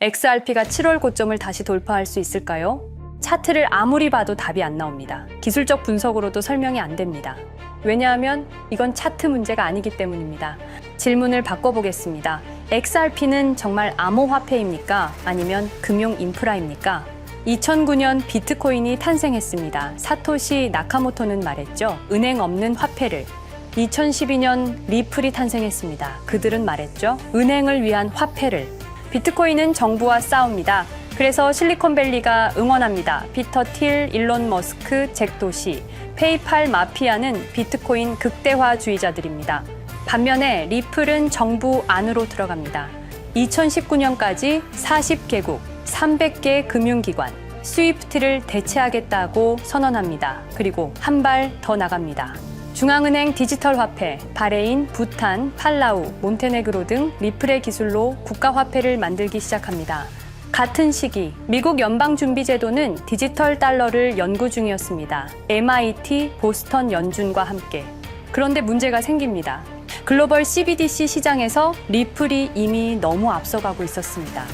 XRP가 7월 고점을 다시 돌파할 수 있을까요? 차트를 아무리 봐도 답이 안 나옵니다. 기술적 분석으로도 설명이 안 됩니다. 왜냐하면 이건 차트 문제가 아니기 때문입니다. 질문을 바꿔보겠습니다. XRP는 정말 암호화폐입니까? 아니면 금융 인프라입니까? 2009년 비트코인이 탄생했습니다. 사토시 나카모토는 말했죠. 은행 없는 화폐를. 2012년 리플이 탄생했습니다. 그들은 말했죠. 은행을 위한 화폐를. 비트코인은 정부와 싸웁니다. 그래서 실리콘밸리가 응원합니다. 피터 틸, 일론 머스크, 잭 도시, 페이팔 마피아는 비트코인 극대화주의자들입니다. 반면에 리플은 정부 안으로 들어갑니다. 2019년까지 40개국, 300개 금융기관, 스위프트를 대체하겠다고 선언합니다. 그리고 한 발 더 나갑니다. 중앙은행 디지털 화폐, 바레인, 부탄, 팔라우, 몬테네그로 등 리플의 기술로 국가화폐를 만들기 시작합니다. 같은 시기 미국 연방준비제도는 디지털 달러를 연구 중이었습니다. MIT, 보스턴 연준과 함께. 그런데 문제가 생깁니다. 글로벌 CBDC 시장에서 리플이 이미 너무 앞서가고 있었습니다.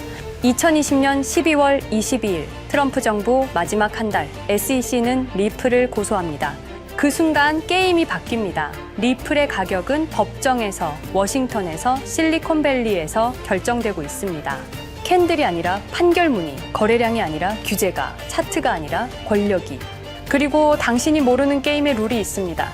2020년 12월 22일 트럼프 정부 마지막 한 달 SEC는 리플을 고소합니다. 그 순간 게임이 바뀝니다. 리플의 가격은 법정에서, 워싱턴에서, 실리콘밸리에서 결정되고 있습니다. 캔들이 아니라 판결문이, 거래량이 아니라 규제가, 차트가 아니라 권력이. 그리고 당신이 모르는 게임의 룰이 있습니다.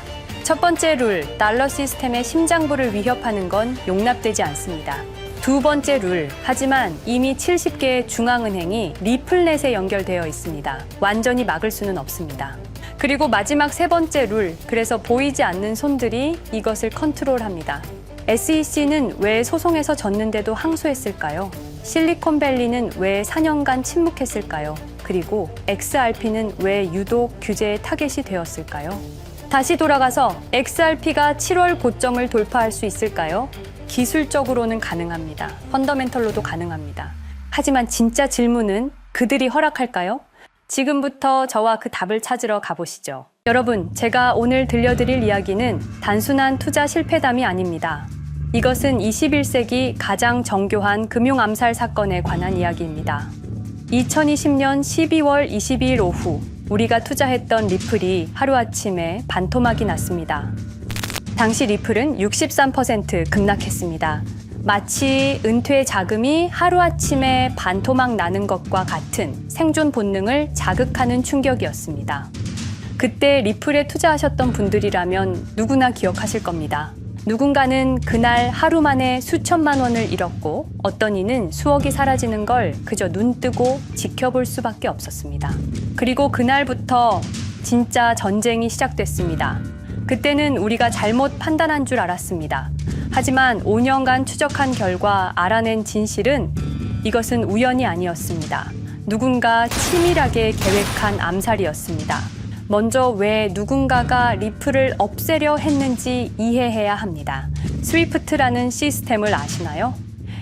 첫 번째 룰, 달러 시스템의 심장부를 위협하는 건 용납되지 않습니다. 두 번째 룰, 하지만 이미 70개의 중앙은행이 리플넷에 연결되어 있습니다. 완전히 막을 수는 없습니다. 그리고 마지막 세 번째 룰, 그래서 보이지 않는 손들이 이것을 컨트롤합니다. SEC는 왜 소송에서 졌는데도 항소했을까요? 실리콘밸리는 왜 4년간 침묵했을까요? 그리고 XRP는 왜 유독 규제의 타겟이 되었을까요? 다시 돌아가서 XRP가 7월 고점을 돌파할 수 있을까요? 기술적으로는 가능합니다. 펀더멘털로도 가능합니다. 하지만 진짜 질문은 그들이 허락할까요? 지금부터 저와 그 답을 찾으러 가보시죠. 여러분, 제가 오늘 들려드릴 이야기는 단순한 투자 실패담이 아닙니다. 이것은 21세기 가장 정교한 금융 암살 사건에 관한 이야기입니다. 2020년 12월 22일 오후 우리가 투자했던 리플이 하루아침에 반토막이 났습니다. 당시 리플은 63% 급락했습니다. 마치 은퇴 자금이 하루아침에 반토막 나는 것과 같은 생존 본능을 자극하는 충격이었습니다. 그때 리플에 투자하셨던 분들이라면 누구나 기억하실 겁니다. 누군가는 그날 하루 만에 수천만 원을 잃었고 어떤 이는 수억이 사라지는 걸 그저 눈 뜨고 지켜볼 수밖에 없었습니다. 그리고 그날부터 진짜 전쟁이 시작됐습니다. 그때는 우리가 잘못 판단한 줄 알았습니다. 하지만 5년간 추적한 결과 알아낸 진실은 이것은 우연이 아니었습니다. 누군가 치밀하게 계획한 암살이었습니다. 먼저 왜 누군가가 리플을 없애려 했는지 이해해야 합니다. 스위프트라는 시스템을 아시나요?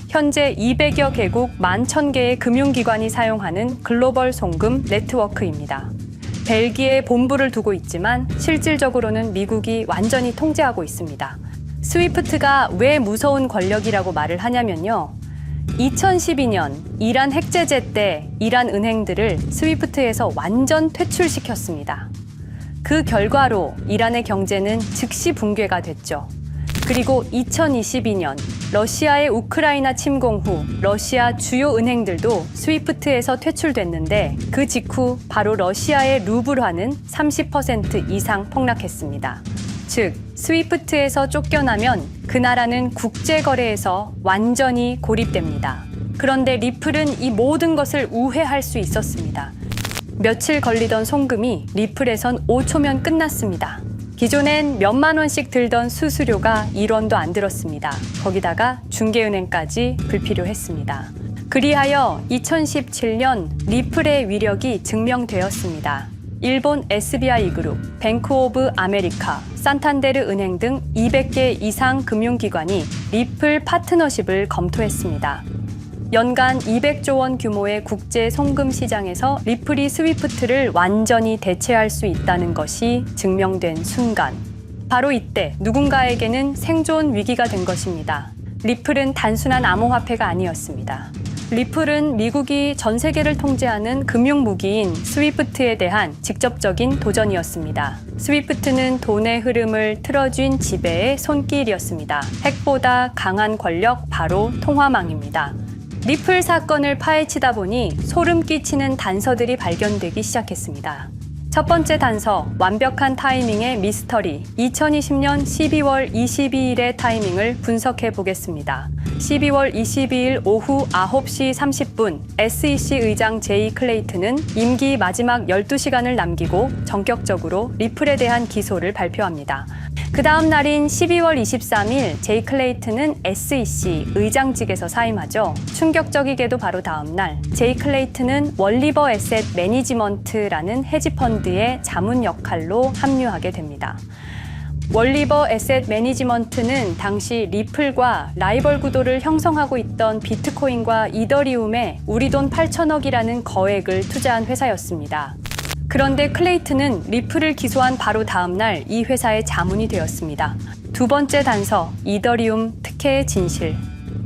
현재 200여 개국 11,000개의 금융기관이 사용하는 글로벌 송금 네트워크입니다. 벨기에에 본부를 두고 있지만 실질적으로는 미국이 완전히 통제하고 있습니다. 스위프트가 왜 무서운 권력이라고 말을 하냐면요. 2012년 이란 핵제재 때 이란 은행들을 스위프트에서 완전 퇴출시켰습니다. 그 결과로 이란의 경제는 즉시 붕괴가 됐죠. 그리고 2022년 러시아의 우크라이나 침공 후 러시아 주요 은행들도 스위프트에서 퇴출됐는데 그 직후 바로 러시아의 루블화는 30% 이상 폭락했습니다. 즉, 스위프트에서 쫓겨나면 그 나라는 국제거래에서 완전히 고립됩니다. 그런데 리플은 이 모든 것을 우회할 수 있었습니다. 며칠 걸리던 송금이 리플에선 5초면 끝났습니다. 기존엔 몇만 원씩 들던 수수료가 1원도 안 들었습니다. 거기다가 중개은행까지 불필요했습니다. 그리하여 2017년 리플의 위력이 증명되었습니다. 일본 SBI 그룹, 뱅크 오브 아메리카, 산탄데르 은행 등 200개 이상 금융기관이 리플 파트너십을 검토했습니다. 연간 200조 원 규모의 국제 송금 시장에서 리플이 스위프트를 완전히 대체할 수 있다는 것이 증명된 순간, 바로 이때 누군가에게는 생존 위기가 된 것입니다. 리플은 단순한 암호화폐가 아니었습니다. 리플은 미국이 전 세계를 통제하는 금융무기인 스위프트에 대한 직접적인 도전이었습니다. 스위프트는 돈의 흐름을 틀어쥔 지배의 손길이었습니다. 핵보다 강한 권력, 바로 통화망입니다. 리플 사건을 파헤치다 보니 소름 끼치는 단서들이 발견되기 시작했습니다. 첫 번째 단서, 완벽한 타이밍의 미스터리. 2020년 12월 22일의 타이밍을 분석해 보겠습니다. 12월 22일 오후 9시 30분, SEC 의장 제이 클레이튼은 임기 마지막 12시간을 남기고 전격적으로 리플에 대한 기소를 발표합니다. 그 다음 날인 12월 23일, 제이 클레이튼은 SEC 의장직에서 사임하죠. 충격적이게도 바로 다음 날, 제이 클레이튼은 월리버 에셋 매니지먼트라는 헤지펀드의 자문 역할로 합류하게 됩니다. 월리버 에셋 매니지먼트는 당시 리플과 라이벌 구도를 형성하고 있던 비트코인과 이더리움에 우리 돈 8천억이라는 거액을 투자한 회사였습니다. 그런데 클레이튼은 리플을 기소한 바로 다음 날 이 회사의 자문이 되었습니다. 두 번째 단서, 이더리움 특혜의 진실.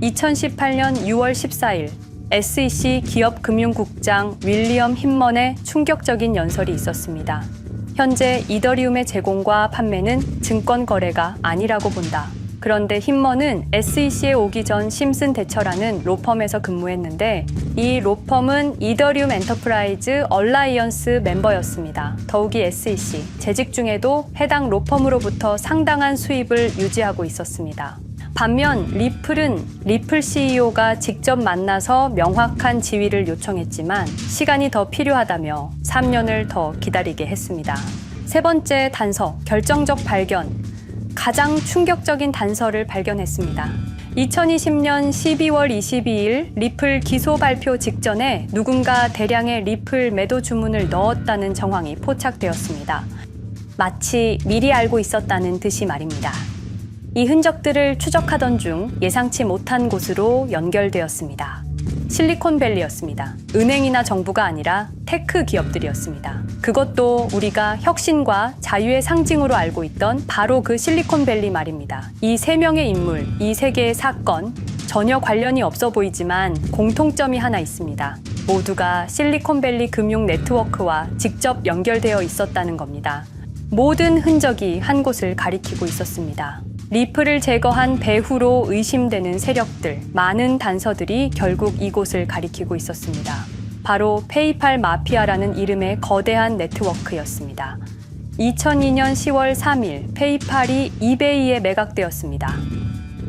2018년 6월 14일, SEC 기업금융국장 윌리엄 힘먼의 충격적인 연설이 있었습니다. 현재 이더리움의 제공과 판매는 증권 거래가 아니라고 본다. 그런데 힘먼은 SEC에 오기 전 심슨 대처라는 로펌에서 근무했는데 이 로펌은 이더리움 엔터프라이즈 얼라이언스 멤버였습니다. 더욱이 SEC, 재직 중에도 해당 로펌으로부터 상당한 수입을 유지하고 있었습니다. 반면 리플은 리플 CEO가 직접 만나서 명확한 지위를 요청했지만 시간이 더 필요하다며 3년을 더 기다리게 했습니다. 세 번째 단서, 결정적 발견. 가장 충격적인 단서를 발견했습니다. 2020년 12월 22일 리플 기소 발표 직전에 누군가 대량의 리플 매도 주문을 넣었다는 정황이 포착되었습니다. 마치 미리 알고 있었다는 듯이 말입니다. 이 흔적들을 추적하던 중 예상치 못한 곳으로 연결되었습니다. 실리콘밸리였습니다. 은행이나 정부가 아니라 테크 기업들이었습니다. 그것도 우리가 혁신과 자유의 상징으로 알고 있던 바로 그 실리콘밸리 말입니다. 이 세 명의 인물, 이 세 개의 사건, 전혀 관련이 없어 보이지만 공통점이 하나 있습니다. 모두가 실리콘밸리 금융 네트워크와 직접 연결되어 있었다는 겁니다. 모든 흔적이 한 곳을 가리키고 있었습니다. 리플을 제거한 배후로 의심되는 세력들, 많은 단서들이 결국 이곳을 가리키고 있었습니다. 바로 페이팔 마피아라는 이름의 거대한 네트워크였습니다. 2002년 10월 3일 페이팔이 이베이에 매각되었습니다.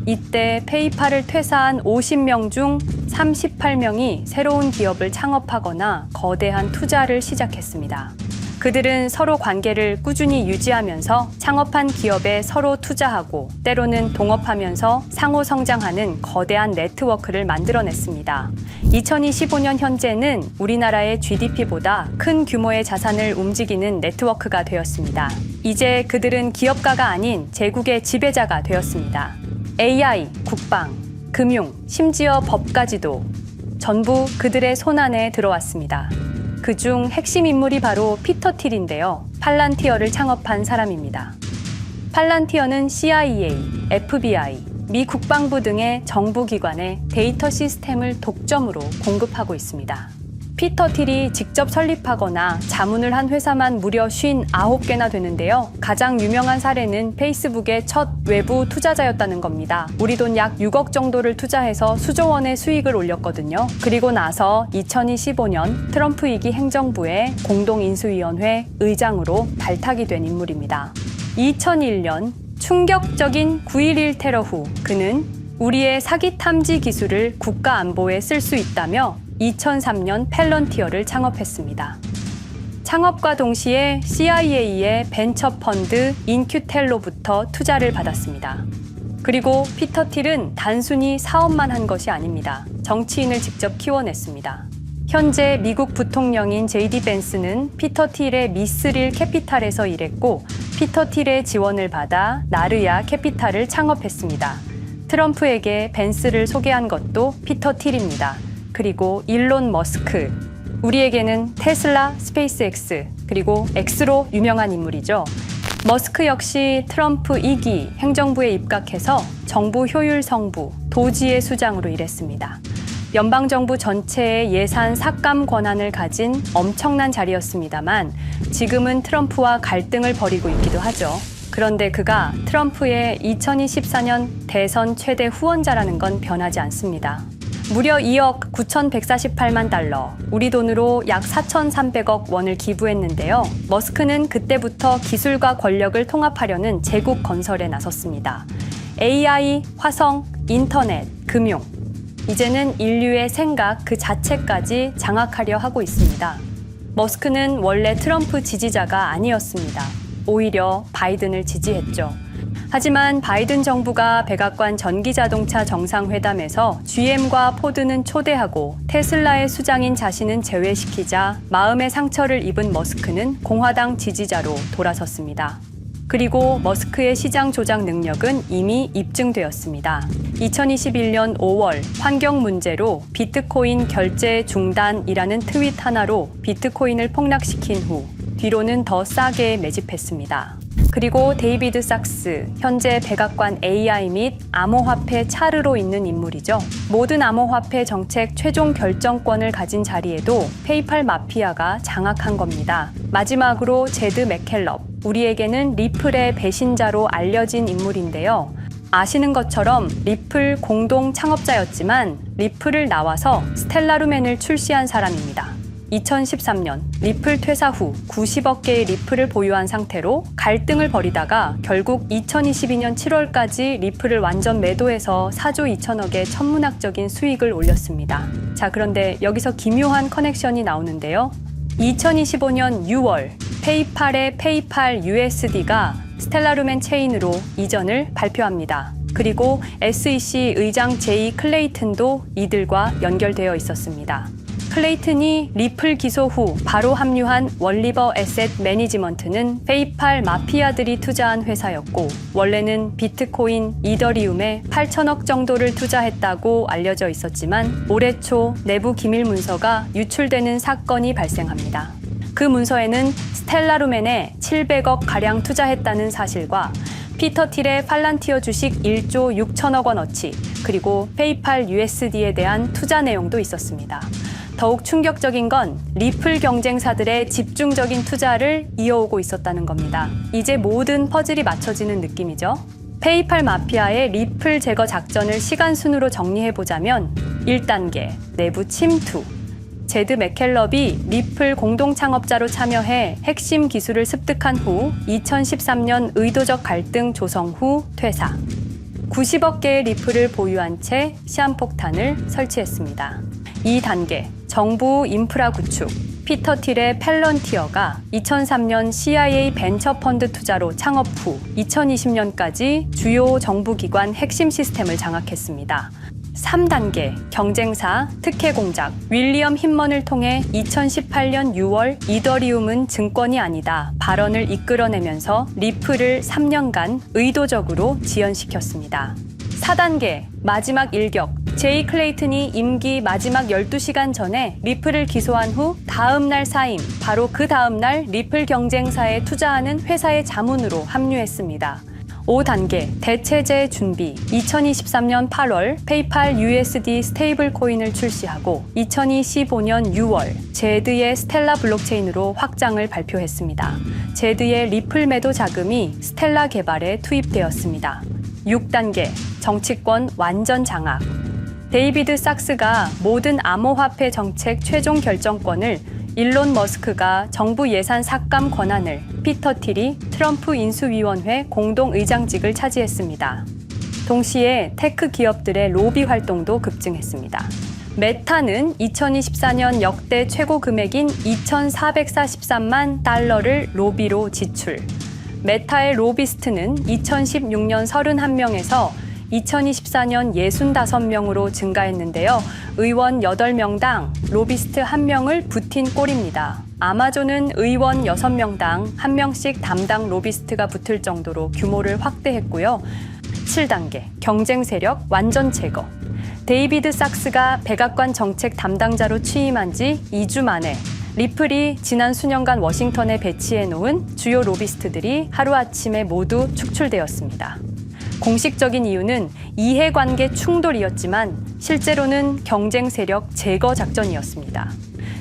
이때 페이팔을 퇴사한 50명 중 38명이 새로운 기업을 창업하거나 거대한 투자를 시작했습니다. 그들은 서로 관계를 꾸준히 유지하면서 창업한 기업에 서로 투자하고 때로는 동업하면서 상호 성장하는 거대한 네트워크를 만들어냈습니다. 2025년 현재는 우리나라의 GDP보다 큰 규모의 자산을 움직이는 네트워크가 되었습니다. 이제 그들은 기업가가 아닌 제국의 지배자가 되었습니다. AI, 국방, 금융, 심지어 법까지도 전부 그들의 손안에 들어왔습니다. 그중 핵심 인물이 바로 피터 틸인데요. 팔란티어를 창업한 사람입니다. 팔란티어는 CIA, FBI, 미 국방부 등의 정부기관에 데이터 시스템을 독점으로 공급하고 있습니다. 피터 틸이 직접 설립하거나 자문을 한 회사만 무려 59개나 되는데요. 가장 유명한 사례는 페이스북의 첫 외부 투자자였다는 겁니다. 우리 돈 약 6억 정도를 투자해서 수조 원의 수익을 올렸거든요. 그리고 나서 2025년 트럼프 2기 행정부의 공동인수위원회 의장으로 발탁이 된 인물입니다. 2001년 충격적인 9.11 테러 후 그는 우리의 사기 탐지 기술을 국가 안보에 쓸 수 있다며 2003년 팰런티어를 창업했습니다. 창업과 동시에 CIA의 벤처 펀드 인큐텔로부터 투자를 받았습니다. 그리고 피터 틸은 단순히 사업만 한 것이 아닙니다. 정치인을 직접 키워냈습니다. 현재 미국 부통령인 JD 벤스는 피터 틸의 미스릴 캐피탈에서 일했고 피터 틸의 지원을 받아 나르야 캐피탈을 창업했습니다. 트럼프에게 벤스를 소개한 것도 피터 틸입니다. 그리고 일론 머스크, 우리에게는 테슬라, 스페이스X, 그리고 X로 유명한 인물이죠. 머스크 역시 트럼프 2기 행정부에 입각해서 정부 효율 성부, 도지의 수장으로 일했습니다. 연방정부 전체의 예산 삭감 권한을 가진 엄청난 자리였습니다만 지금은 트럼프와 갈등을 벌이고 있기도 하죠. 그런데 그가 트럼프의 2024년 대선 최대 후원자라는 건 변하지 않습니다. 무려 2억 9,148만 달러, 우리 돈으로 약 4,300억 원을 기부했는데요. 머스크는 그때부터 기술과 권력을 통합하려는 제국 건설에 나섰습니다. AI, 화성, 인터넷, 금융. 이제는 인류의 생각 그 자체까지 장악하려 하고 있습니다. 머스크는 원래 트럼프 지지자가 아니었습니다. 오히려 바이든을 지지했죠. 하지만 바이든 정부가 백악관 전기자동차 정상회담에서 GM과 포드는 초대하고 테슬라의 수장인 자신은 제외시키자 마음의 상처를 입은 머스크는 공화당 지지자로 돌아섰습니다. 그리고 머스크의 시장 조작 능력은 이미 입증되었습니다. 2021년 5월 환경 문제로 비트코인 결제 중단이라는 트윗 하나로 비트코인을 폭락시킨 후 뒤로는 더 싸게 매집했습니다. 그리고 데이비드 sak스, 현재 백악관 AI 및 암호화폐 차르로 있는 인물이죠. 모든 암호화폐 정책 최종 결정권을 가진 자리에도 페이팔 마피아가 장악한 겁니다. 마지막으로 제드 맥켈럽, 우리에게는 리플의 배신자로 알려진 인물인데요. 아시는 것처럼 리플 공동 창업자였지만 리플을 나와서 스텔라루멘을 출시한 사람입니다. 2013년 리플 퇴사 후 90억 개의 리플을 보유한 상태로 갈등을 벌이다가 결국 2022년 7월까지 리플을 완전 매도해서 4조 2천억의 천문학적인 수익을 올렸습니다. 자, 그런데 여기서 기묘한 커넥션이 나오는데요. 2025년 6월 페이팔의 페이팔 USD가 스텔라루멘 체인으로 이전을 발표합니다. 그리고 SEC 의장 제이 클레이튼도 이들과 연결되어 있었습니다. 클레이튼이 리플 기소 후 바로 합류한 월리버 에셋 매니지먼트는 페이팔 마피아들이 투자한 회사였고 원래는 비트코인, 이더리움에 8천억 정도를 투자했다고 알려져 있었지만 올해 초 내부 기밀 문서가 유출되는 사건이 발생합니다. 그 문서에는 스텔라루멘에 700억 가량 투자했다는 사실과 피터 틸의 팔란티어 주식 1조 6천억 원어치 그리고 페이팔 USD에 대한 투자 내용도 있었습니다. 더욱 충격적인 건 리플 경쟁사들의 집중적인 투자를 이어오고 있었다는 겁니다. 이제 모든 퍼즐이 맞춰지는 느낌이죠. 페이팔 마피아의 리플 제거 작전을 시간 순으로 정리해보자면 1단계, 내부 침투. 제드 맥켈럽이 리플 공동 창업자로 참여해 핵심 기술을 습득한 후 2013년 의도적 갈등 조성 후 퇴사. 90억 개의 리플을 보유한 채 시한폭탄을 설치했습니다. 2단계, 정부 인프라 구축. 피터 틸의 팰런티어가 2003년 CIA 벤처펀드 투자로 창업 후 2020년까지 주요 정부기관 핵심 시스템을 장악했습니다. 3단계, 경쟁사, 특혜 공작. 윌리엄 힌먼을 통해 2018년 6월 이더리움은 증권이 아니다 발언을 이끌어내면서 리플을 3년간 의도적으로 지연시켰습니다. 4단계, 마지막 일격. 제이 클레이튼이 임기 마지막 12시간 전에 리플을 기소한 후 다음 날 사임, 바로 그 다음 날 리플 경쟁사에 투자하는 회사의 자문으로 합류했습니다. 5단계, 대체제 준비. 2023년 8월 페이팔 USD 스테이블 코인을 출시하고 2025년 6월 제드의 스텔라 블록체인으로 확장을 발표했습니다. 제드의 리플 매도 자금이 스텔라 개발에 투입되었습니다. 6단계, 정치권 완전 장악. 데이비드 sak스가 모든 암호화폐 정책 최종 결정권을, 일론 머스크가 정부 예산 삭감 권한을, 피터 틸이 트럼프 인수위원회 공동의장직을 차지했습니다. 동시에 테크 기업들의 로비 활동도 급증했습니다. 메타는 2024년 역대 최고 금액인 2,443만 달러를 로비로 지출. 메타의 로비스트는 2016년 31명에서 2024년 65명으로 증가했는데요. 의원 8명당 로비스트 1명을 붙인 꼴입니다. 아마존은 의원 6명당 1명씩 담당 로비스트가 붙을 정도로 규모를 확대했고요. 7단계, 경쟁 세력 완전 제거. 데이비드 sak스가 백악관 정책 담당자로 취임한 지 2주 만에 리플이 지난 수년간 워싱턴에 배치해 놓은 주요 로비스트들이 하루아침에 모두 축출되었습니다. 공식적인 이유는 이해관계 충돌이었지만 실제로는 경쟁 세력 제거 작전이었습니다.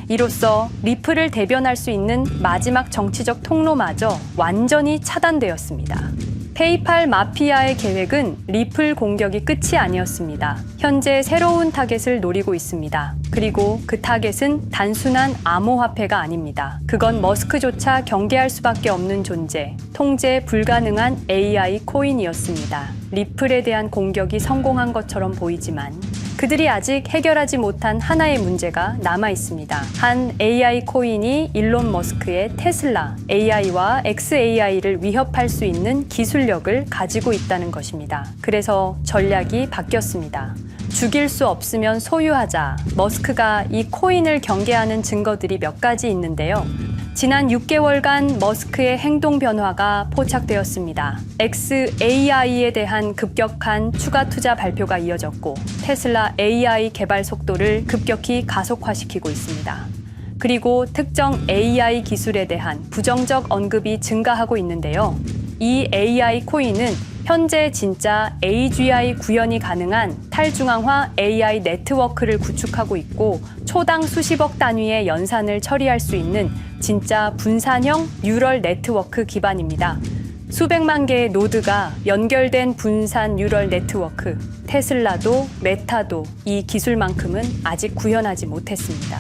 이로써 리플을 대변할 수 있는 마지막 정치적 통로마저 완전히 차단되었습니다. 페이팔 마피아의 계획은 리플 공격이 끝이 아니었습니다. 현재 새로운 타겟을 노리고 있습니다. 그리고 그 타겟은 단순한 암호화폐가 아닙니다. 그건 머스크조차 경계할 수밖에 없는 존재, 통제 불가능한 AI 코인이었습니다. 리플에 대한 공격이 성공한 것처럼 보이지만 그들이 아직 해결하지 못한 하나의 문제가 남아 있습니다. 한 AI 코인이 일론 머스크의 테슬라 AI와 XAI를 위협할 수 있는 기술력을 가지고 있다는 것입니다. 그래서 전략이 바뀌었습니다. 죽일 수 없으면 소유하자. 머스크가 이 코인을 경계하는 증거들이 몇 가지 있는데요. 지난 6개월간 머스크의 행동 변화가 포착되었습니다. XAI에 대한 급격한 추가 투자 발표가 이어졌고 테슬라 AI 개발 속도를 급격히 가속화시키고 있습니다. 그리고 특정 AI 기술에 대한 부정적 언급이 증가하고 있는데요. 이 AI 코인은 현재 진짜 AGI 구현이 가능한 탈중앙화 AI 네트워크를 구축하고 있고 초당 수십억 단위의 연산을 처리할 수 있는 진짜 분산형 뉴럴 네트워크 기반입니다. 수백만 개의 노드가 연결된 분산 뉴럴 네트워크, 테슬라도 메타도 이 기술만큼은 아직 구현하지 못했습니다.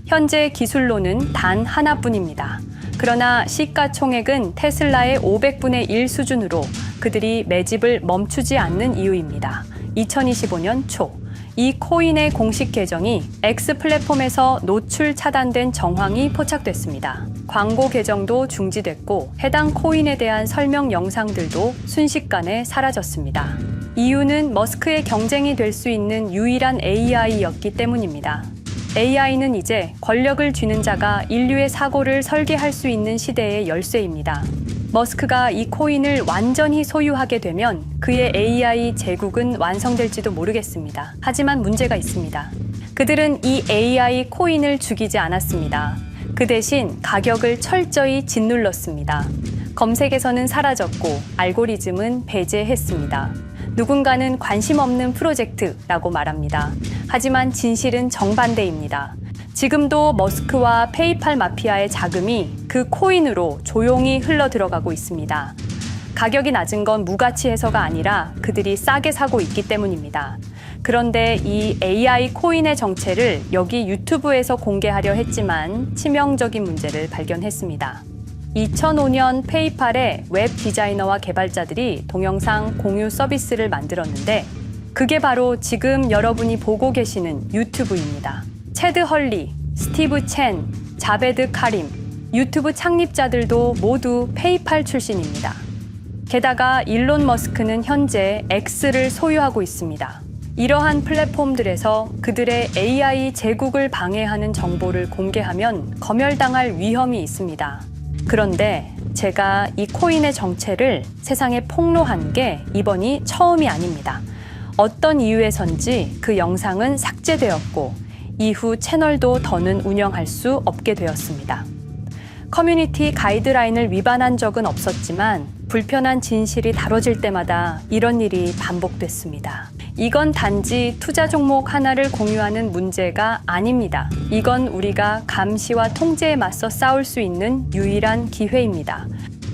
현재 기술로는 단 하나뿐입니다. 그러나 시가총액은 테슬라의 500분의 1 수준으로 그들이 매집을 멈추지 않는 이유입니다. 2025년 초, 이 코인의 공식 계정이 X 플랫폼에서 노출 차단된 정황이 포착됐습니다. 광고 계정도 중지됐고 해당 코인에 대한 설명 영상들도 순식간에 사라졌습니다. 이유는 머스크의 경쟁이 될 수 있는 유일한 AI였기 때문입니다. AI는 이제 권력을 쥐는 자가 인류의 사고를 설계할 수 있는 시대의 열쇠입니다. 머스크가 이 코인을 완전히 소유하게 되면 그의 AI 제국은 완성될지도 모르겠습니다. 하지만 문제가 있습니다. 그들은 이 AI 코인을 죽이지 않았습니다. 그 대신 가격을 철저히 짓눌렀습니다. 검색에서는 사라졌고 알고리즘은 배제했습니다. 누군가는 관심 없는 프로젝트라고 말합니다. 하지만 진실은 정반대입니다. 지금도 머스크와 페이팔 마피아의 자금이 그 코인으로 조용히 흘러 들어가고 있습니다. 가격이 낮은 건 무가치해서가 아니라 그들이 싸게 사고 있기 때문입니다. 그런데 이 AI 코인의 정체를 여기 유튜브에서 공개하려 했지만 치명적인 문제를 발견했습니다. 2005년 페이팔의 웹 디자이너와 개발자들이 동영상 공유 서비스를 만들었는데 그게 바로 지금 여러분이 보고 계시는 유튜브입니다. 체드 헐리, 스티브 첸, 자베드 카림, 유튜브 창립자들도 모두 페이팔 출신입니다. 게다가 일론 머스크는 현재 X를 소유하고 있습니다. 이러한 플랫폼들에서 그들의 AI 제국을 방해하는 정보를 공개하면 검열당할 위험이 있습니다. 그런데 제가 이 코인의 정체를 세상에 폭로한 게 이번이 처음이 아닙니다. 어떤 이유에선지 그 영상은 삭제되었고 이후 채널도 더는 운영할 수 없게 되었습니다. 커뮤니티 가이드라인을 위반한 적은 없었지만 불편한 진실이 다뤄질 때마다 이런 일이 반복됐습니다. 이건 단지 투자 종목 하나를 공유하는 문제가 아닙니다. 이건 우리가 감시와 통제에 맞서 싸울 수 있는 유일한 기회입니다.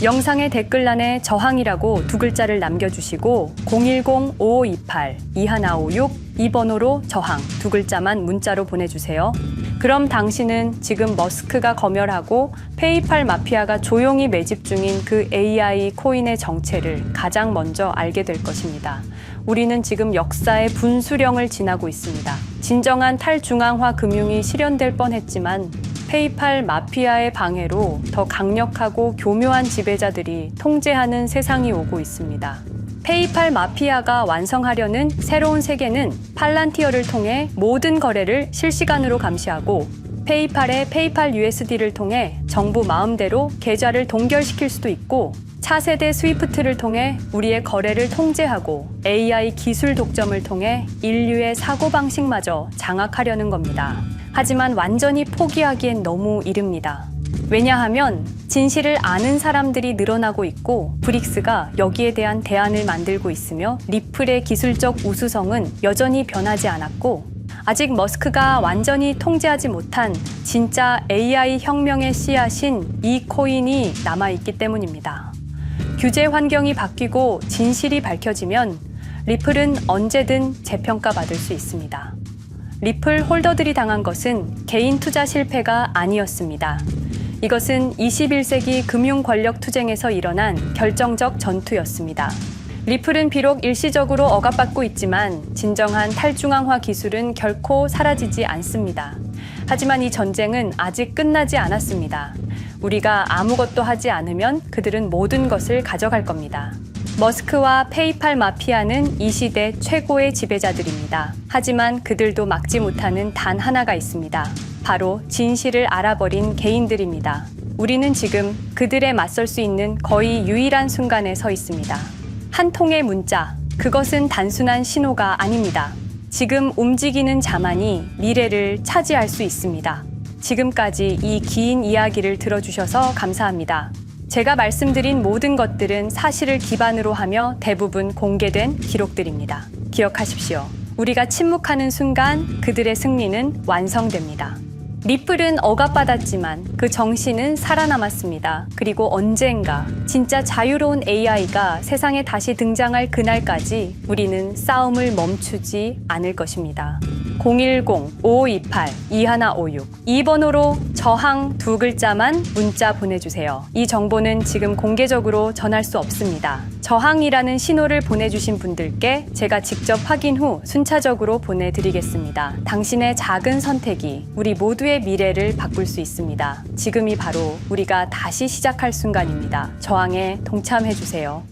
영상의 댓글란에 저항이라고 두 글자를 남겨주시고 010-5528-2156 이 번호로 저항 두 글자만 문자로 보내주세요. 그럼 당신은 지금 머스크가 검열하고 페이팔 마피아가 조용히 매집 중인 그 AI 코인의 정체를 가장 먼저 알게 될 것입니다. 우리는 지금 역사의 분수령을 지나고 있습니다. 진정한 탈중앙화 금융이 실현될 뻔했지만 페이팔 마피아의 방해로 더 강력하고 교묘한 지배자들이 통제하는 세상이 오고 있습니다. 페이팔 마피아가 완성하려는 새로운 세계는 팔란티어를 통해 모든 거래를 실시간으로 감시하고 페이팔의 페이팔 USD를 통해 정부 마음대로 계좌를 동결시킬 수도 있고 차세대 스위프트를 통해 우리의 거래를 통제하고 AI 기술 독점을 통해 인류의 사고방식마저 장악하려는 겁니다. 하지만 완전히 포기하기엔 너무 이릅니다. 왜냐하면 진실을 아는 사람들이 늘어나고 있고 브릭스가 여기에 대한 대안을 만들고 있으며 리플의 기술적 우수성은 여전히 변하지 않았고 아직 머스크가 완전히 통제하지 못한 진짜 AI 혁명의 씨앗인 이 코인이 남아있기 때문입니다. 규제 환경이 바뀌고 진실이 밝혀지면 리플은 언제든 재평가받을 수 있습니다. 리플 홀더들이 당한 것은 개인 투자 실패가 아니었습니다. 이것은 21세기 금융 권력 투쟁에서 일어난 결정적 전투였습니다. 리플은 비록 일시적으로 억압받고 있지만 진정한 탈중앙화 기술은 결코 사라지지 않습니다. 하지만 이 전쟁은 아직 끝나지 않았습니다. 우리가 아무것도 하지 않으면 그들은 모든 것을 가져갈 겁니다. 머스크와 페이팔 마피아는 이 시대 최고의 지배자들입니다. 하지만 그들도 막지 못하는 단 하나가 있습니다. 바로 진실을 알아버린 개인들입니다. 우리는 지금 그들에 맞설 수 있는 거의 유일한 순간에 서 있습니다. 한 통의 문자, 그것은 단순한 신호가 아닙니다. 지금 움직이는 자만이 미래를 차지할 수 있습니다. 지금까지 이 긴 이야기를 들어주셔서 감사합니다. 제가 말씀드린 모든 것들은 사실을 기반으로 하며 대부분 공개된 기록들입니다. 기억하십시오. 우리가 침묵하는 순간 그들의 승리는 완성됩니다. 리플은 억압받았지만 그 정신은 살아남았습니다. 그리고 언젠가 진짜 자유로운 AI가 세상에 다시 등장할 그날까지 우리는 싸움을 멈추지 않을 것입니다. 010-5528-2156 이 번호로 저항 2글자만 문자 보내주세요. 이 정보는 지금 공개적으로 전할 수 없습니다. 저항이라는 신호를 보내주신 분들께 제가 직접 확인 후 순차적으로 보내드리겠습니다. 당신의 작은 선택이 우리 모두의 미래를 바꿀 수 있습니다. 지금이 바로 우리가 다시 시작할 순간입니다. 저항에 동참해주세요.